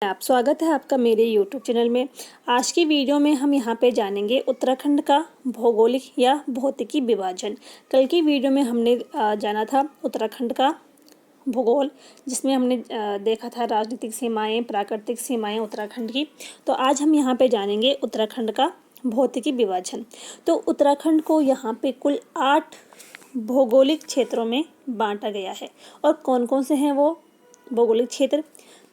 आप स्वागत है आपका मेरे YouTube चैनल में। आज की वीडियो में हम यहाँ पे जानेंगे उत्तराखंड का भौगोलिक या भौतिकी विभाजन। कल की वीडियो में हमने जाना था उत्तराखंड का भूगोल, जिसमें हमने देखा था राजनीतिक सीमाएं, प्राकृतिक सीमाएं उत्तराखंड की। तो आज हम यहाँ पे जानेंगे उत्तराखंड का भौतिकी विभाजन। तो उत्तराखंड को यहाँ पे कुल 8 भौगोलिक क्षेत्रों में बांटा गया है। और कौन कौन से हैं वो भौगोलिक क्षेत्र?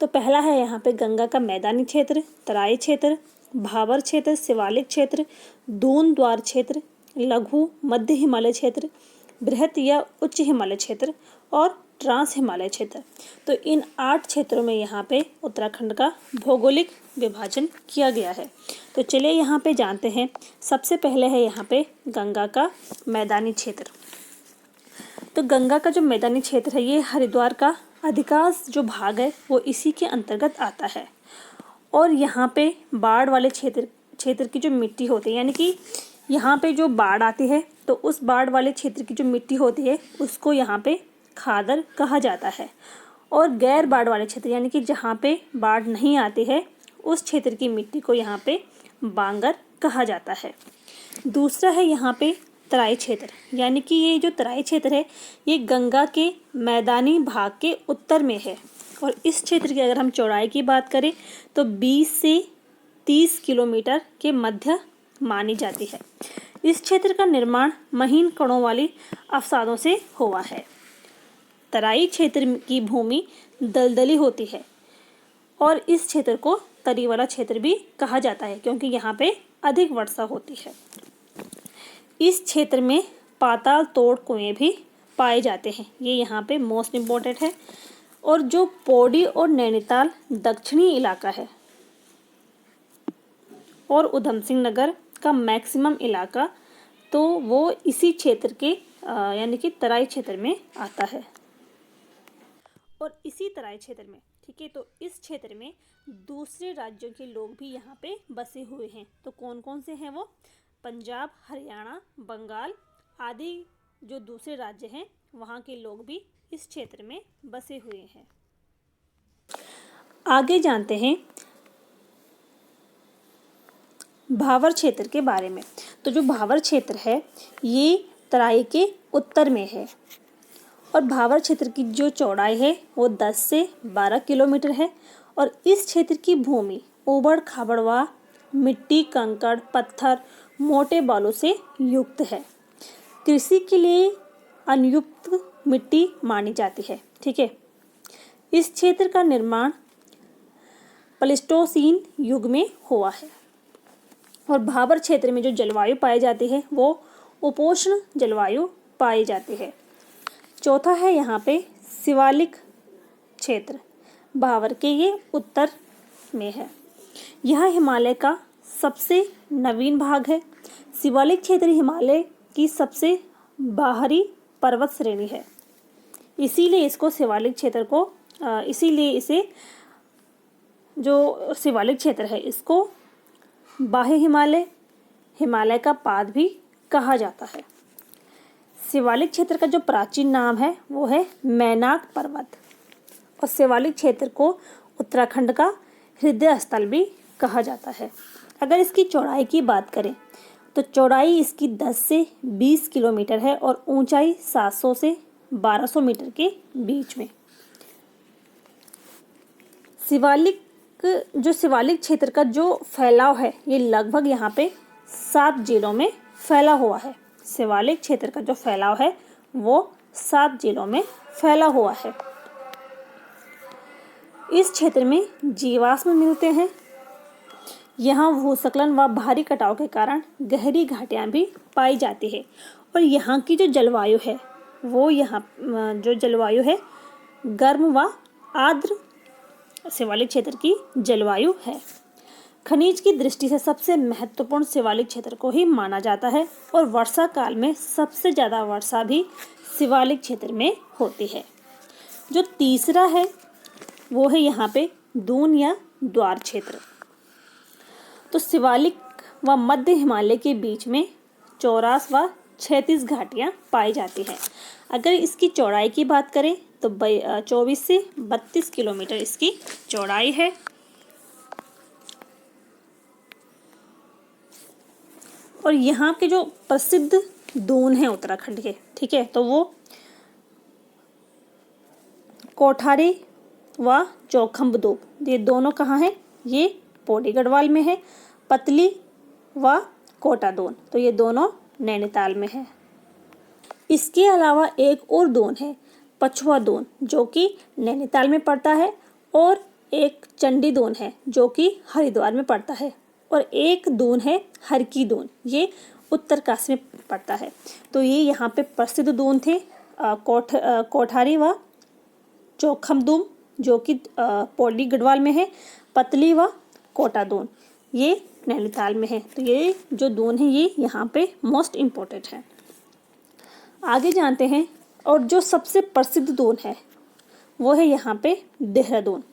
तो पहला है यहाँ पे गंगा का मैदानी क्षेत्र, तराई क्षेत्र, भाबर क्षेत्र, शिवालिक क्षेत्र, दून द्वार क्षेत्र, लघु मध्य हिमालय क्षेत्र, बृहत या उच्च हिमालय क्षेत्र और ट्रांस हिमालय क्षेत्र। तो इन 8 क्षेत्रों में यहाँ पे उत्तराखंड का भौगोलिक विभाजन किया गया है। तो चलिए यहाँ पे जानते हैं। सबसे पहले है यहाँ पे गंगा का मैदानी क्षेत्र। तो गंगा का जो मैदानी क्षेत्र है, ये हरिद्वार का अधिकांश जो भाग है वो इसी के अंतर्गत आता है। और यहाँ पे बाढ़ वाले क्षेत्र की जो मिट्टी होती है, यानी कि यहाँ पे जो बाढ़ आती है तो उस बाढ़ वाले क्षेत्र की जो मिट्टी होती है उसको यहाँ पे खादर कहा जाता है। और गैर बाढ़ वाले क्षेत्र, यानी कि जहाँ पे बाढ़ नहीं आती है, उस क्षेत्र की मिट्टी को यहाँ पे बांगर कहा जाता है। दूसरा है यहाँ पे तराई क्षेत्र, यानी कि ये जो तराई क्षेत्र है ये गंगा के मैदानी भाग के उत्तर में है। और इस क्षेत्र की अगर हम चौड़ाई की बात करें तो 20 से 30 किलोमीटर के मध्य मानी जाती है। इस क्षेत्र का निर्माण महीन कणों वाली अवसादों से हुआ है। तराई क्षेत्र की भूमि दलदली होती है और इस क्षेत्र को तरी वाला क्षेत्र भी कहा जाता है, क्योंकि यहाँ पे अधिक वर्षा होती है। इस क्षेत्र में पाताल तोड़ कुएं भी पाए जाते हैं, ये यहाँ पे मोस्ट इम्पोर्टेंट है। और जो पौड़ी और नैनीताल दक्षिणी इलाका है और उधम सिंह नगर का मैक्सिमम इलाका, तो वो इसी क्षेत्र के यानी कि तराई क्षेत्र में आता है। और इसी तराई क्षेत्र में, ठीक है, तो इस क्षेत्र में दूसरे राज्यों के लोग भी यहाँ पे बसे हुए हैं। तो कौन कौन से हैं वो? पंजाब, हरियाणा, बंगाल आदि जो दूसरे राज्य हैं वहाँ के लोग भी इस क्षेत्र में बसे हुए हैं। आगे जानते हैं भाबर क्षेत्र के बारे में। तो जो भाबर क्षेत्र है ये तराई के उत्तर में है और भाबर क्षेत्र की जो चौड़ाई है वो 10 से 12 किलोमीटर है। और इस क्षेत्र की भूमि ऊबड़ खाबड़वा मिट्टी, कंकड़, पत्थर, मोटे बालू से युक्त है। कृषि के लिए अनुपयुक्त मिट्टी मानी जाती है, ठीक है। इस क्षेत्र का निर्माण प्लेस्टोसीन युग में हुआ है। और भाबर क्षेत्र में जो जलवायु पाई जाती है वो उपोष्ण जलवायु पाई जाती है। चौथा है यहाँ पे शिवालिक क्षेत्र, भाबर के ये उत्तर में है। यह हिमालय का सबसे नवीन भाग है। शिवालिक क्षेत्र हिमालय की सबसे बाहरी पर्वत श्रेणी है, इसीलिए इसको शिवालिक क्षेत्र को इसीलिए इसे जो शिवालिक क्षेत्र है इसको बाह्य हिमालय, हिमालय का पाद भी कहा जाता है। शिवालिक क्षेत्र का जो प्राचीन नाम है वो है मैनाक पर्वत। और शिवालिक क्षेत्र को उत्तराखंड का हृदय स्थल भी कहा जाता है। अगर इसकी चौड़ाई की बात करें तो चौड़ाई इसकी 10 से 20 किलोमीटर है और ऊंचाई 700 से 1200 मीटर के बीच में। शिवालिक क्षेत्र का जो फैलाव है ये लगभग यहाँ पे 7 जिलों में फैला हुआ है। शिवालिक क्षेत्र का जो फैलाव है वो 7 जिलों में फैला हुआ है। इस क्षेत्र में जीवाश्म मिलते हैं। यहाँ भूस्खलन व भारी कटाव के कारण गहरी घाटियाँ भी पाई जाती है। और यहाँ की जो जलवायु है वो गर्म व आर्द्र शिवालिक क्षेत्र की जलवायु है। खनिज की दृष्टि से सबसे महत्वपूर्ण शिवालिक क्षेत्र को ही माना जाता है। और वर्षा काल में सबसे ज़्यादा वर्षा भी शिवालिक क्षेत्र में होती है। जो तीसरा है वो है यहाँ पे दून या द्वार क्षेत्र। तो शिवालिक व मध्य हिमालय के बीच में 84 व 36 घाटियाँ पाई जाती हैं। अगर इसकी चौड़ाई की बात करें तो 24 से 32 किलोमीटर इसकी चौड़ाई है। और यहाँ के जो प्रसिद्ध दून हैं उत्तराखंड के, ठीक है, तो वो कोठारी व चौखंब दून, ये दोनों कहाँ हैं? ये पौड़ी गढ़वाल में है। पतली व कोटा दून, तो ये दोनों नैनीताल में है। इसके अलावा एक और दून है पछुआ दून, जो कि नैनीताल में पड़ता है, और एक चंडी दून है जो कि हरिद्वार में पड़ता है, और एक दून है हरकी दून, ये उत्तरकाशी में पड़ता है। तो ये यहाँ पे प्रसिद्ध दून थे। कोठारी व चौखम दून जो कि पौड़ी गढ़वाल में है, पतली व कोटा दून ये नैनीताल में है। तो ये जो दून है ये यहाँ पे मोस्ट इम्पोर्टेंट है। आगे जानते हैं, और जो सबसे प्रसिद्ध दून है वो है यहाँ पे देहरादून।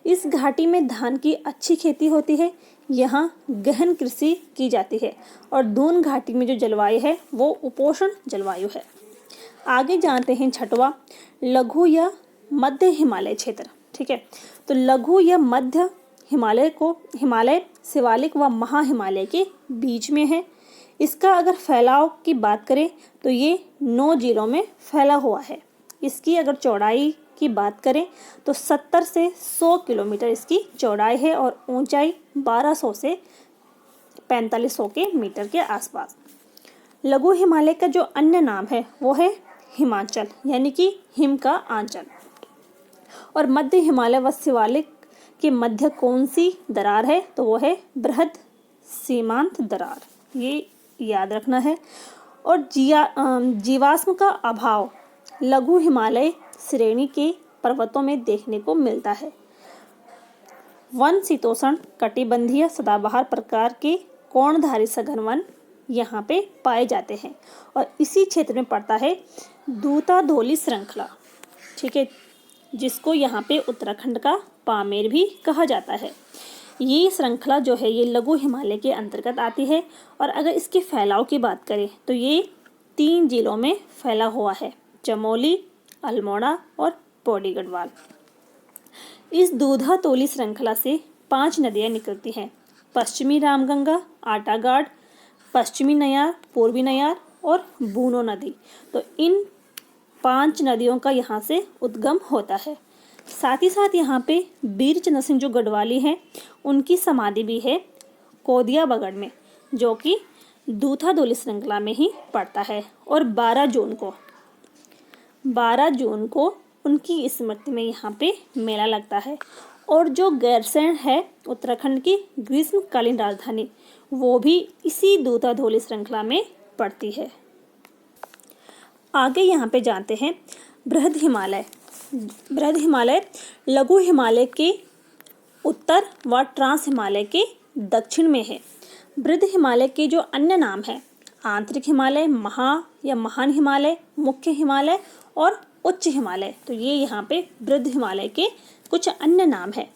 इस घाटी में धान की अच्छी खेती होती है, यहाँ गहन कृषि की जाती है, और दून घाटी में जो जलवायु है वो उपोष्ण जलवायु है। आगे जानते हैं छठवा, लघु या मध्य हिमालय क्षेत्र, ठीक है। तो लघु या मध्य हिमालय शिवालिक व महा हिमालय के बीच में है। इसका अगर फैलाव की बात करें तो ये 9 जिलों में फैला हुआ है। इसकी अगर चौड़ाई की बात करें तो 70 से 100 किलोमीटर इसकी चौड़ाई है, और ऊंचाई 1200 से 4500 के मीटर के आसपास। लघु हिमालय का जो अन्य नाम है वो है हिमाचल, यानी कि हिम का आंचल। और मध्य हिमालय व शिवालिक के मध्य कौन सी दरार है? तो वो है बृहद सीमांत दरार, ये याद रखना है। और जीवाश्म का अभाव लघु हिमालय श्रेणी के पर्वतों में देखने को मिलता है। वन शीतोष्ण कटिबंधीय सदाबहार प्रकार के कोणधारी सघन वन यहाँ पे पाए जाते हैं, और इसी क्षेत्र में पड़ता है दूताधौली श्रृंखला, ठीक है, जिसको यहाँ पे उत्तराखंड का पामेर भी कहा जाता है। ये श्रृंखला जो है ये लघु हिमालय के अंतर्गत आती है, और अगर इसके फैलाव की बात करें तो ये 3 जिलों में फैला हुआ है, चमोली, अल्मोड़ा और पौड़ी गढ़वाल। इस दूधातोली श्रृंखला से 5 नदियाँ निकलती हैं, पश्चिमी रामगंगा, आटागाड़, पश्चिमी नयार, पूर्वी नयार और बूनो नदी। तो इन 5 नदियों का यहाँ से उद्गम होता है। साथ ही साथ यहाँ पे वीर चंद्र सिंह जो गढ़वाली हैं उनकी समाधि भी है कोदिया बगड़ में, जो कि दूधाधौली श्रृंखला में ही पड़ता है। और 12 जून को उनकी स्मृति में यहाँ पे मेला लगता है। और जो गैरसैंण है उत्तराखंड की ग्रीष्मकालीन राजधानी, वो भी इसी दूधाधौली श्रृंखला में पड़ती है। आगे यहाँ पे जानते हैं बृहद हिमालय लघु हिमालय के उत्तर व ट्रांस हिमालय के दक्षिण में है। बृहद हिमालय के जो अन्य नाम है आंतरिक हिमालय, महान हिमालय, मुख्य हिमालय और उच्च हिमालय। तो ये यहाँ पे बृहद हिमालय के कुछ अन्य नाम है।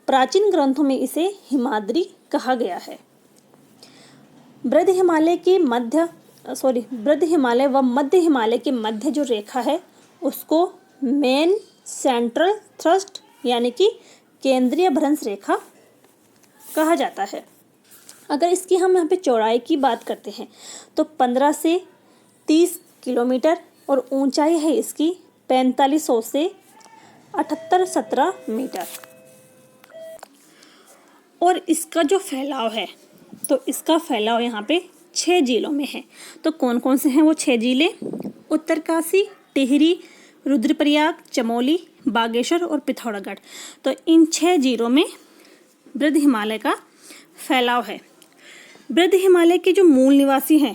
प्राचीन ग्रंथों में इसे हिमाद्री कहा गया है। बृहद हिमालय व मध्य हिमालय के मध्य जो रेखा है उसको मेन सेंट्रल थ्रस्ट यानी कि केंद्रीय भ्रंश रेखा कहा जाता है। अगर इसकी हम यहाँ पे चौड़ाई की बात करते हैं तो 15 से 30 किलोमीटर, और ऊंचाई है इसकी 4500 से 78-17 मीटर। और इसका जो फैलाव है तो इसका फैलाव यहाँ पे 6 जिलों में है। तो कौन कौन से हैं वो 6 जिले? उत्तरकाशी, टिहरी, रुद्रप्रयाग, चमोली, बागेश्वर और पिथौरागढ़। तो इन 6 जिलों में बृहद हिमालय का फैलाव है। बृहद हिमालय के जो मूल निवासी हैं,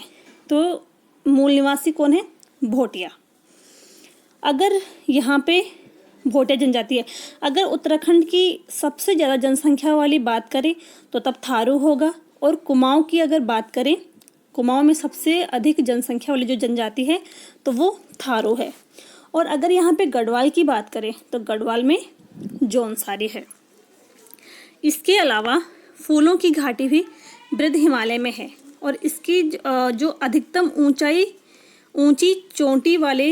तो मूल निवासी कौन है? भोटिया। अगर यहाँ पे भोटिया जनजाति है। अगर उत्तराखंड की सबसे ज़्यादा जनसंख्या वाली बात करें तो तब थारू होगा। और कुमाऊँ की अगर बात करें, कुमाऊँ में सबसे अधिक जनसंख्या वाली जो जनजाति है तो वो थारू है। और अगर यहाँ पे गढ़वाल की बात करें तो गढ़वाल में जौनसारी है। इसके अलावा फूलों की घाटी भी बृहद हिमालय में है, और इसकी जो अधिकतम ऊंची चोटी वाले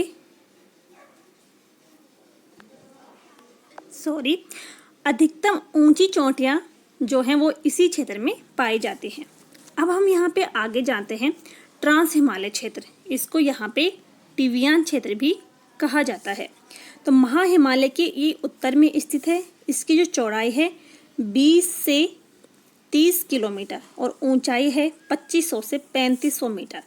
अधिकतम ऊंची चोटियाँ जो हैं वो इसी क्षेत्र में पाई जाती हैं। अब हम यहाँ पे आगे जानते हैं ट्रांस हिमालय क्षेत्र, इसको यहाँ पे टिबियान क्षेत्र भी कहा जाता है। तो महा हिमालय के ये उत्तर में स्थित है। इसकी जो चौड़ाई है 20 से 30 किलोमीटर और ऊंचाई है 2500 से 3500 मीटर।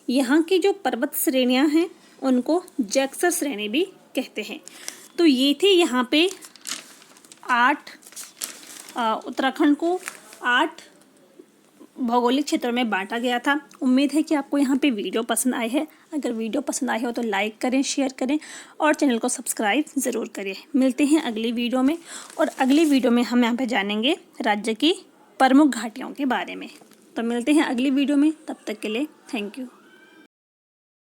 यहाँ की जो पर्वत श्रेणियाँ हैं उनको जैक्सर श्रेणी भी कहते हैं। तो ये थे यहाँ पे 8 उत्तराखंड को 8 भौगोलिक क्षेत्रों में बांटा गया था। उम्मीद है कि आपको यहाँ पे वीडियो पसंद आई है। अगर वीडियो पसंद आई हो तो लाइक करें, शेयर करें और चैनल को सब्सक्राइब ज़रूर करें। मिलते हैं अगली वीडियो में, और अगली वीडियो में हम यहाँ पे जानेंगे राज्य की प्रमुख घाटियों के बारे में। तो मिलते हैं अगली वीडियो में, तब तक के लिए थैंक यू।